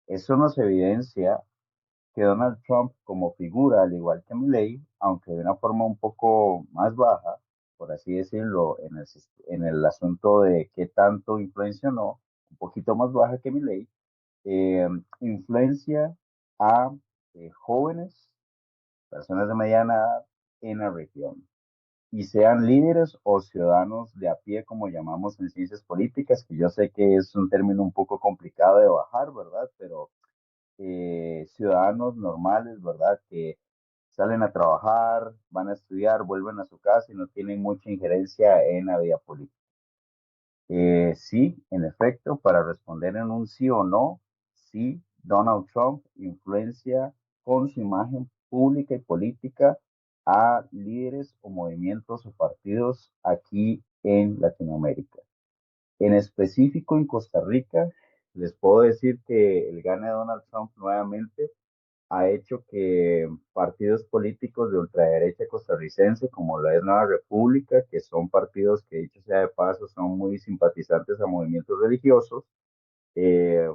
S2: Eso nos evidencia que Donald Trump como figura, al igual que Milley, aunque de una forma un poco más baja, por así decirlo, en el asunto de qué tanto influencia o no, un poquito más baja que Milley, eh, influencia a jóvenes, personas de mediana edad en la región, y sean líderes o ciudadanos de a pie, como llamamos en ciencias políticas, que yo sé que es un término un poco complicado de bajar, ¿verdad? Pero ciudadanos normales, ¿verdad? Que salen a trabajar, van a estudiar, vuelven a su casa y no tienen mucha injerencia en la vida política. Sí, en efecto, para responder en un sí o no, sí, Donald Trump influencia con su imagen pública y política a líderes o movimientos o partidos aquí en Latinoamérica. En específico en Costa Rica, les puedo decir que el gane de Donald Trump nuevamente ha hecho que partidos políticos de ultraderecha costarricense, como la es Nueva República, que son partidos que, dicho sea de paso, son muy simpatizantes a movimientos religiosos,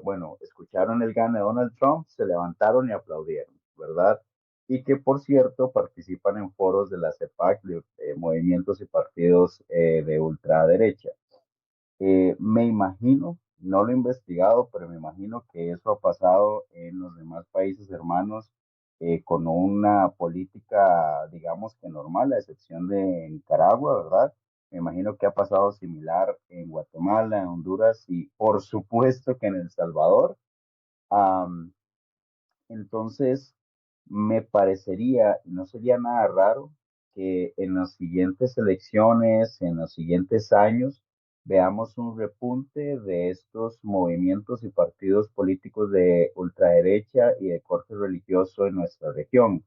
S2: bueno, escucharon el gane de Donald Trump, se levantaron y aplaudieron, ¿verdad? Y que, por cierto, participan en foros de la CEPAC, de movimientos y partidos de ultraderecha. Me imagino, no lo he investigado, pero me imagino que eso ha pasado en los demás países hermanos con una política, digamos que normal, a excepción de Nicaragua, ¿verdad? Me imagino que ha pasado similar en Guatemala, en Honduras y por supuesto que en El Salvador. Am, entonces, me parecería, no sería nada raro que en las siguientes elecciones, en los siguientes años, veamos un repunte de estos movimientos y partidos políticos de ultraderecha y de corte religioso en nuestra región.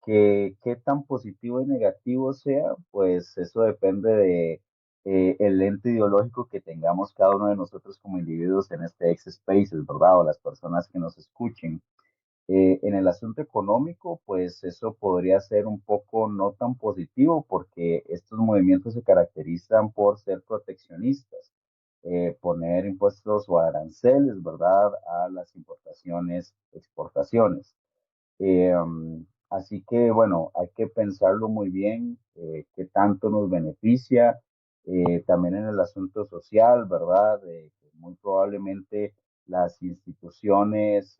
S2: Que qué tan positivo y negativo sea, pues eso depende de el lente ideológico que tengamos cada uno de nosotros como individuos en este X-Spaces, ¿verdad? O las personas que nos escuchen. En el asunto económico, pues eso podría ser un poco no tan positivo porque estos movimientos se caracterizan por ser proteccionistas, poner impuestos o aranceles, ¿verdad?, a las importaciones, exportaciones. Así que, bueno, hay que pensarlo muy bien, qué tanto nos beneficia, también en el asunto social, ¿verdad? Que muy probablemente las instituciones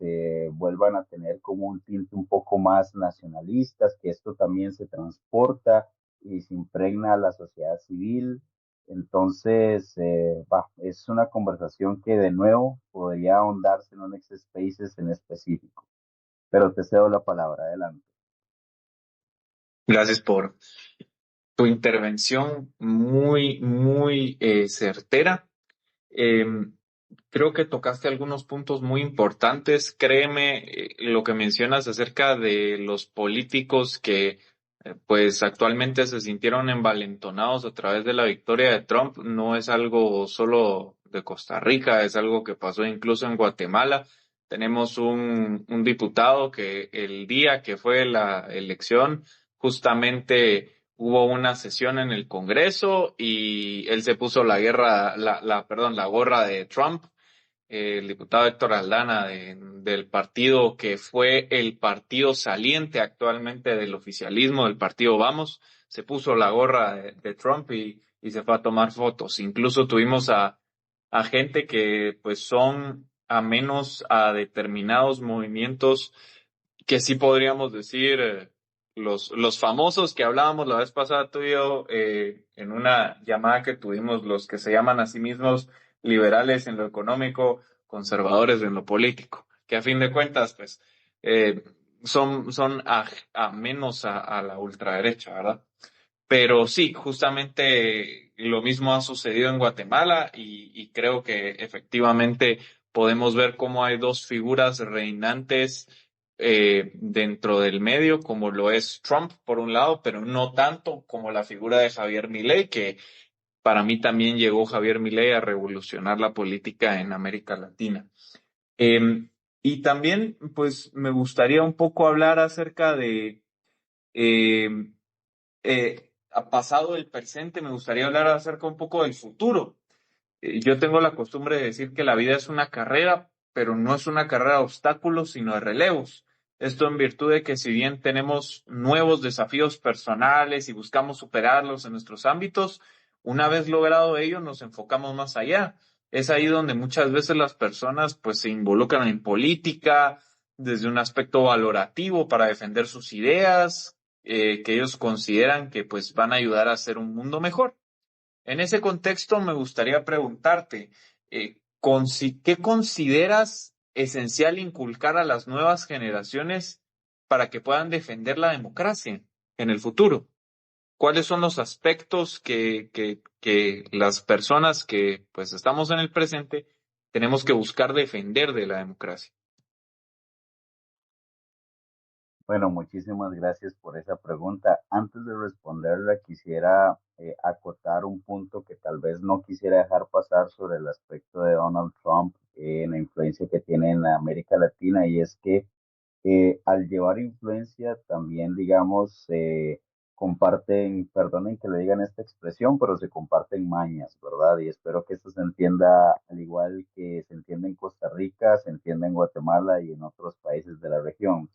S2: vuelvan a tener como un tinte un poco más nacionalistas, que esto también se transporta y se impregna a la sociedad civil. Entonces, es una conversación que de nuevo podría ahondarse en un X-Spaces en específico, pero te cedo la palabra. Adelante.
S1: Gracias por tu intervención muy certera. Eh, Creo que tocaste algunos puntos muy importantes. Créeme, lo que mencionas acerca de los políticos que pues actualmente se sintieron envalentonados a través de la victoria de Trump no es algo solo de Costa Rica, es algo que pasó incluso en Guatemala. Tenemos un diputado que el día que fue la elección justamente hubo una sesión en el Congreso y él se puso la gorra de Trump. El diputado Héctor Aldana del partido que fue el partido saliente actualmente del oficialismo, del partido Vamos, se puso la gorra de Trump y se fue a tomar fotos. Incluso tuvimos a gente que pues son a menos a determinados movimientos que sí podríamos decir los famosos que hablábamos la vez pasada tú y yo en una llamada que tuvimos, los que se llaman a sí mismos liberales en lo económico, conservadores en lo político, que a fin de cuentas pues eh, son a menos a la ultraderecha, ¿verdad? Pero sí, justamente lo mismo ha sucedido en Guatemala y creo que efectivamente podemos ver cómo hay dos figuras reinantes dentro del medio, como lo es Trump por un lado, pero no tanto como la figura de Javier Milei, para mí también llegó Javier Milei a revolucionar la política en América Latina. Eh, y también, pues, me gustaría un poco hablar acerca de, eh, a pasado el presente, me gustaría hablar acerca un poco del futuro. Yo tengo la costumbre de decir que la vida es una carrera, pero no es una carrera de obstáculos, sino de relevos. Esto en virtud de que si bien tenemos nuevos desafíos personales y buscamos superarlos en nuestros ámbitos, una vez logrado ello nos enfocamos más allá. Es ahí donde muchas veces las personas pues se involucran en política desde un aspecto valorativo para defender sus ideas, que ellos consideran que pues van a ayudar a hacer un mundo mejor. En ese contexto, me gustaría preguntarte, ¿qué consideras esencial inculcar a las nuevas generaciones para que puedan defender la democracia en el futuro? ¿Cuáles son los aspectos que las personas que pues estamos en el presente tenemos que buscar defender de la democracia?
S2: Bueno, muchísimas gracias por esa pregunta. Antes de responderla, quisiera acotar un punto que tal vez no quisiera dejar pasar sobre el aspecto de Donald Trump en la influencia que tiene en la América Latina, y es que al llevar influencia también, digamos, comparten, perdonen que le digan esta expresión, pero se comparten mañas, ¿verdad? Y espero que esto se entienda al igual que se entiende en Costa Rica, se entiende en Guatemala y en otros países de la región.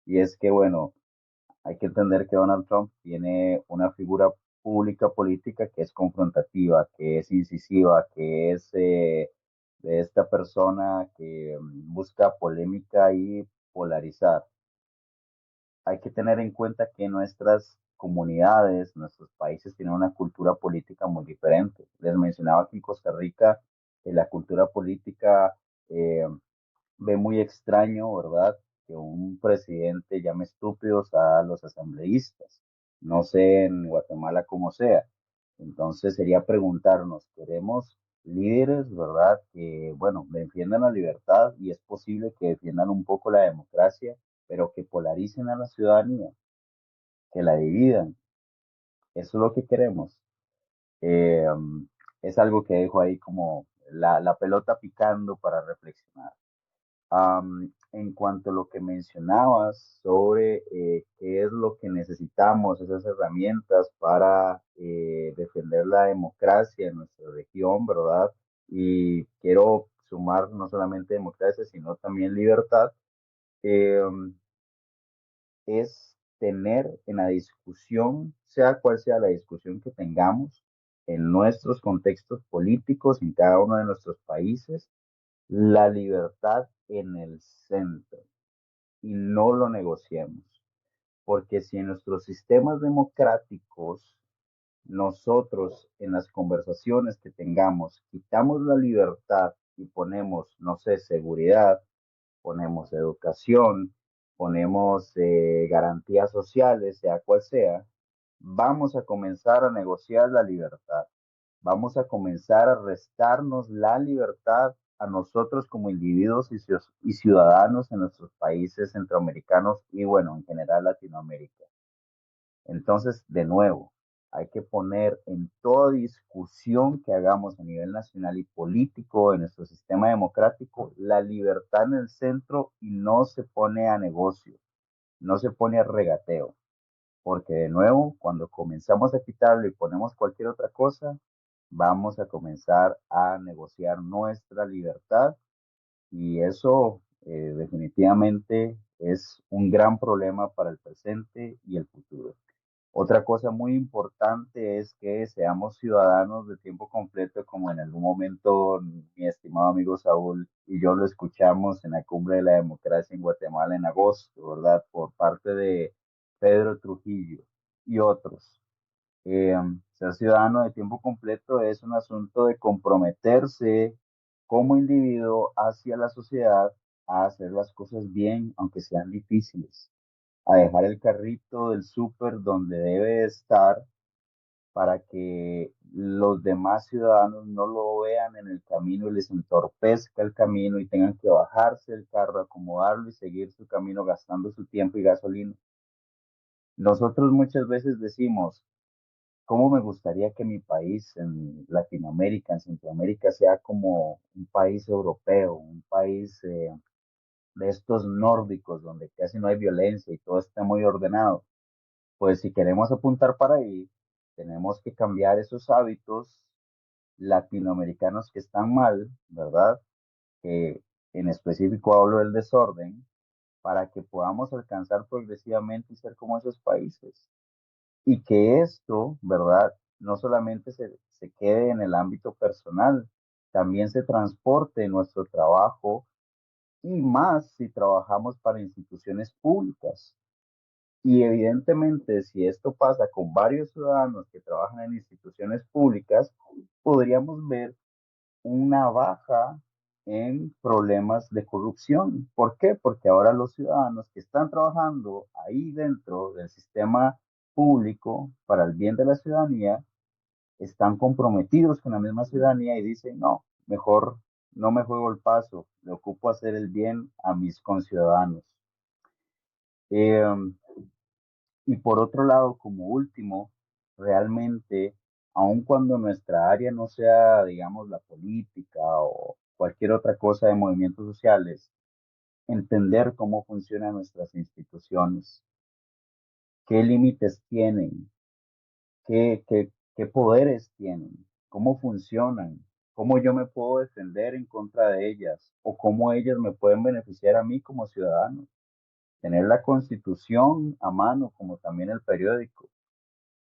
S2: Y es que, bueno, hay que entender que Donald Trump tiene una figura pública política que es confrontativa, que es incisiva, que es de esta persona que busca polémica y polarizar. Hay que tener en cuenta que nuestras comunidades, nuestros países tienen una cultura política muy diferente. Les mencionaba que en Costa Rica la cultura política eh, ve muy extraño, ¿verdad? Que un presidente llame estúpidos a los asambleístas. No sé en Guatemala cómo sea. Entonces sería preguntarnos, ¿queremos líderes, verdad? Que, bueno, defiendan la libertad y es posible que defiendan un poco la democracia, pero que polaricen a la ciudadanía, que la dividan. Eso es lo que queremos. Eh, es algo que dejo ahí como la pelota picando para reflexionar. En cuanto a lo que mencionabas sobre qué es lo que necesitamos, esas herramientas para defender la democracia en nuestra región, ¿verdad? Y quiero sumar no solamente democracia, sino también libertad, eh, es tener en la discusión, sea cual sea la discusión que tengamos, en nuestros contextos políticos, en cada uno de nuestros países, la libertad en el centro y no lo negociemos. Porque si en nuestros sistemas democráticos nosotros en las conversaciones que tengamos quitamos la libertad y ponemos, no sé, seguridad, ponemos educación, ponemos garantías sociales, sea cual sea, vamos a comenzar a negociar la libertad. Vamos a comenzar a restarnos la libertad a nosotros como individuos y ciudadanos en nuestros países centroamericanos y bueno, en general Latinoamérica. Entonces, de nuevo, hay que poner en toda discusión que hagamos a nivel nacional y político en nuestro sistema democrático la libertad en el centro y no se pone a negocio, no se pone a regateo, porque de nuevo, cuando comenzamos a quitarlo y ponemos cualquier otra cosa, vamos a comenzar a negociar nuestra libertad y eso definitivamente es un gran problema para el presente y el futuro. Otra cosa muy importante es que seamos ciudadanos de tiempo completo, como en algún momento mi estimado amigo Saúl y yo lo escuchamos en la Cumbre de la Democracia en Guatemala en agosto, ¿verdad? Por parte de Pedro Trujillo y otros. Ser ciudadano de tiempo completo es un asunto de comprometerse como individuo hacia la sociedad a hacer las cosas bien, aunque sean difíciles, a dejar el carrito del súper donde debe estar para que los demás ciudadanos no lo vean en el camino y les entorpezca el camino y tengan que bajarse del carro, acomodarlo y seguir su camino gastando su tiempo y gasolina. Nosotros muchas veces decimos, ¿Cómo me gustaría que mi país en Latinoamérica, en Centroamérica, sea como un país europeo, un país de estos nórdicos, donde casi no hay violencia y todo está muy ordenado? Pues si queremos apuntar para ahí, tenemos que cambiar esos hábitos latinoamericanos que están mal, ¿verdad? Que en específico hablo del desorden, para que podamos alcanzar progresivamente y ser como esos países. Y que esto, ¿verdad? No solamente se quede en el ámbito personal, también se transporte en nuestro trabajo y más si trabajamos para instituciones públicas. Y evidentemente, si esto pasa con varios ciudadanos que trabajan en instituciones públicas, podríamos ver una baja en problemas de corrupción. ¿Por qué? Porque ahora los ciudadanos que están trabajando ahí dentro del sistema público para el bien de la ciudadanía están comprometidos con la misma ciudadanía y dicen, no, mejor no me juego el paso, me ocupo hacer el bien a mis conciudadanos. Eh, y por otro lado, como último, realmente, aun cuando nuestra área no sea, digamos, la política o cualquier otra cosa de movimientos sociales, entender cómo funcionan nuestras instituciones, qué límites tienen, qué poderes tienen, cómo funcionan, cómo yo me puedo defender en contra de ellas o cómo ellas me pueden beneficiar a mí como ciudadano. Tener la constitución a mano, como también el periódico.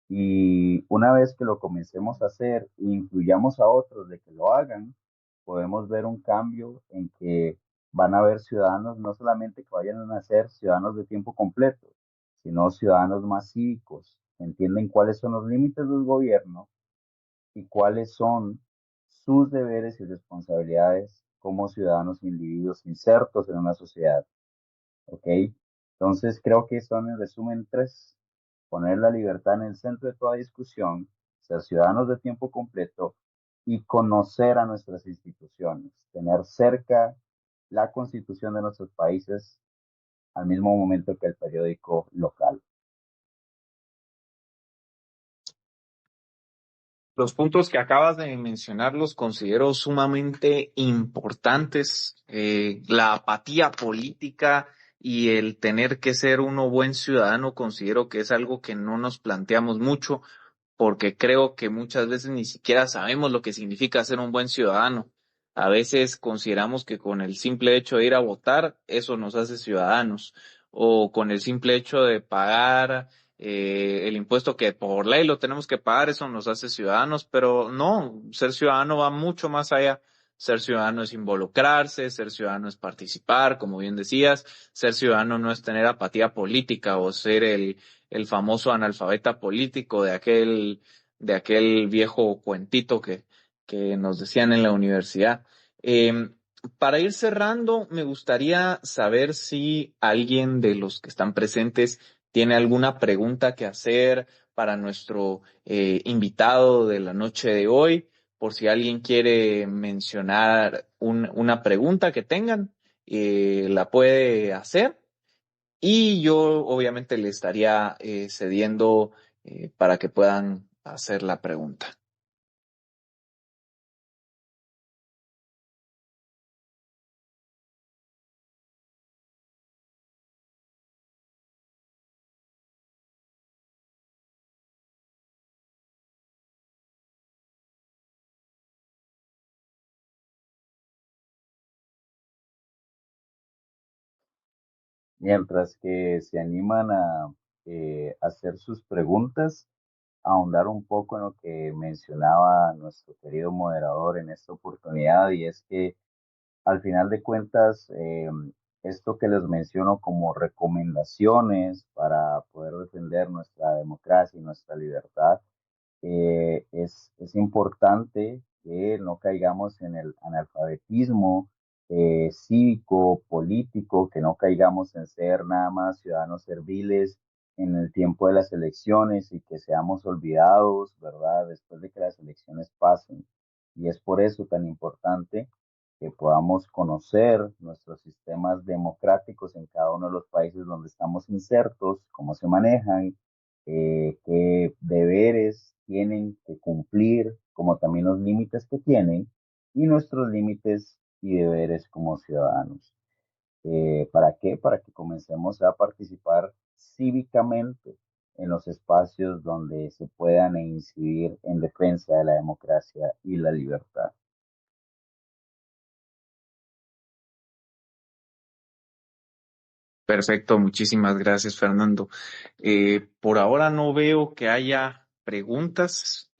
S2: Y una vez que lo comencemos a hacer e influyamos a otros de que lo hagan, podemos ver un cambio en que van a haber ciudadanos no solamente que vayan a ser ciudadanos de tiempo completo, sino ciudadanos más cívicos, que entienden cuáles son los límites del gobierno y cuáles son sus deberes y responsabilidades como ciudadanos e individuos insertos en una sociedad. ¿Ok? Entonces creo que son en resumen tres: poner la libertad en el centro de toda discusión, ser ciudadanos de tiempo completo y conocer a nuestras instituciones, tener cerca la constitución de nuestros países al mismo momento que el periódico local.
S1: Los puntos que acabas de mencionar los considero sumamente importantes. La apatía política y el tener que ser uno buen ciudadano considero que es algo que no nos planteamos mucho, porque creo que muchas veces ni siquiera sabemos lo que significa ser un buen ciudadano. A veces consideramos que con el simple hecho de ir a votar, eso nos hace ciudadanos, o con el simple hecho de pagar el impuesto que por ley lo tenemos que pagar, eso nos hace ciudadanos, pero no, ser ciudadano va mucho más allá. Ser ciudadano es involucrarse, ser ciudadano es participar, como bien decías, ser ciudadano no es tener apatía política o ser el famoso analfabeta político de aquel viejo cuentito que nos decían en la universidad. Eh, para ir cerrando, me gustaría saber si alguien de los que están presentes tiene alguna pregunta que hacer para nuestro invitado de la noche de hoy, por si alguien quiere mencionar una pregunta que tengan, la puede hacer. Y yo obviamente le estaría cediendo para que puedan hacer la pregunta.
S2: Mientras que se animan a hacer sus preguntas, ahondar un poco en lo que mencionaba nuestro querido moderador en esta oportunidad, y es que al final de cuentas, esto que les menciono como recomendaciones para poder defender nuestra democracia y nuestra libertad, es importante que no caigamos en el analfabetismo cívico, político, que no caigamos en ser nada más ciudadanos serviles en el tiempo de las elecciones y que seamos olvidados, ¿verdad? Después de que las elecciones pasen. Y es por eso tan importante que podamos conocer nuestros sistemas democráticos en cada uno de los países donde estamos insertos, cómo se manejan, qué deberes tienen que cumplir, como también los límites que tienen y nuestros límites y deberes como ciudadanos. ¿Para qué? Para que comencemos a participar cívicamente en los espacios donde se puedan incidir en defensa de la democracia y la libertad.
S1: Perfecto, muchísimas gracias, Fernando. Por ahora no veo que haya preguntas.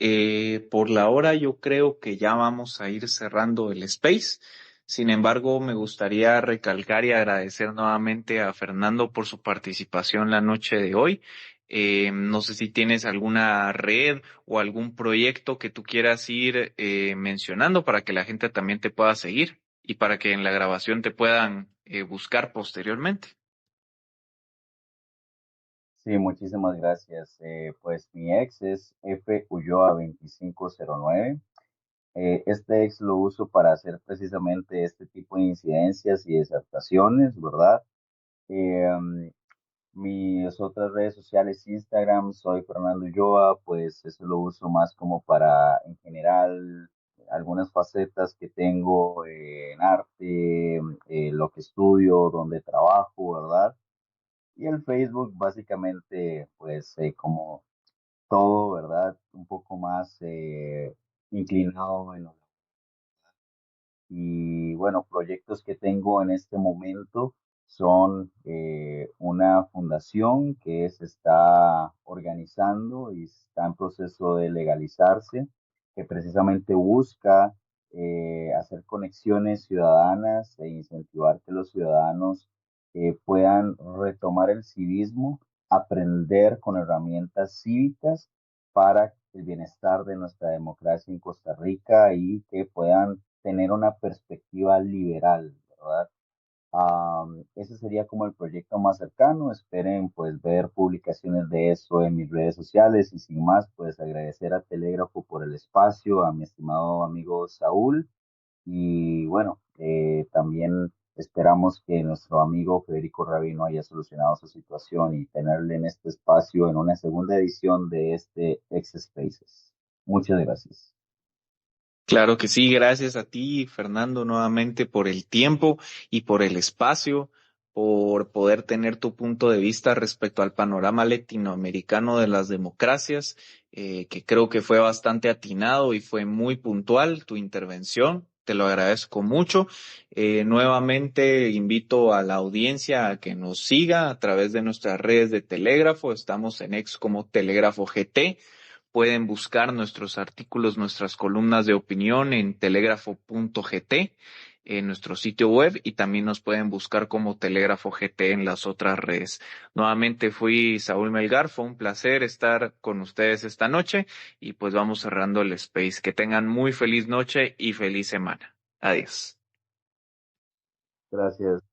S1: Por la hora yo creo que ya vamos a ir cerrando el space. Sin embargo, me gustaría recalcar y agradecer nuevamente a Fernando por su participación la noche de hoy. No sé si tienes alguna red o algún proyecto que tú quieras ir mencionando para que la gente también te pueda seguir y para que en la grabación te puedan buscar posteriormente.
S2: Sí, muchísimas gracias. Pues mi ex es F Ulloa 2509. Este ex lo uso para hacer precisamente este tipo de incidencias y disertaciones, ¿verdad? Eh, Mis otras redes sociales, Instagram, soy Fernando Ulloa, pues eso lo uso más como para, en general, algunas facetas que tengo en arte, lo que estudio, donde trabajo, ¿verdad? Y el Facebook, básicamente, pues como todo, ¿verdad? Un poco más inclinado en lo. Y bueno, proyectos que tengo en este momento son una fundación que se está organizando y está en proceso de legalizarse, que precisamente busca hacer conexiones ciudadanas e incentivar que los ciudadanos puedan retomar el civismo, aprender con herramientas cívicas para el bienestar de nuestra democracia en Costa Rica y que puedan tener una perspectiva liberal, ¿verdad? Ese sería como el proyecto más cercano. Esperen pues ver publicaciones de eso en mis redes sociales y sin más, pues agradecer a Telégrafo por el espacio, a mi estimado amigo Saúl y bueno, también esperamos que nuestro amigo Federico Rabino haya solucionado su situación y tenerle en este espacio en una segunda edición de este X Spaces. Muchas gracias.
S1: Claro que sí, gracias a ti, Fernando, nuevamente por el tiempo y por el espacio, por poder tener tu punto de vista respecto al panorama latinoamericano de las democracias, que creo que fue bastante atinado y fue muy puntual tu intervención. Te lo agradezco mucho. Nuevamente invito a la audiencia a que nos siga a través de nuestras redes de Telégrafo. Estamos en X como Telégrafo GT. Pueden buscar nuestros artículos, nuestras columnas de opinión en telégrafo.gt, en nuestro sitio web, y también nos pueden buscar como Telégrafo GT en las otras redes. Nuevamente fui Saúl Melgar, fue un placer estar con ustedes esta noche y pues vamos cerrando el space. Que tengan muy feliz noche y feliz semana. Adiós.
S2: Gracias.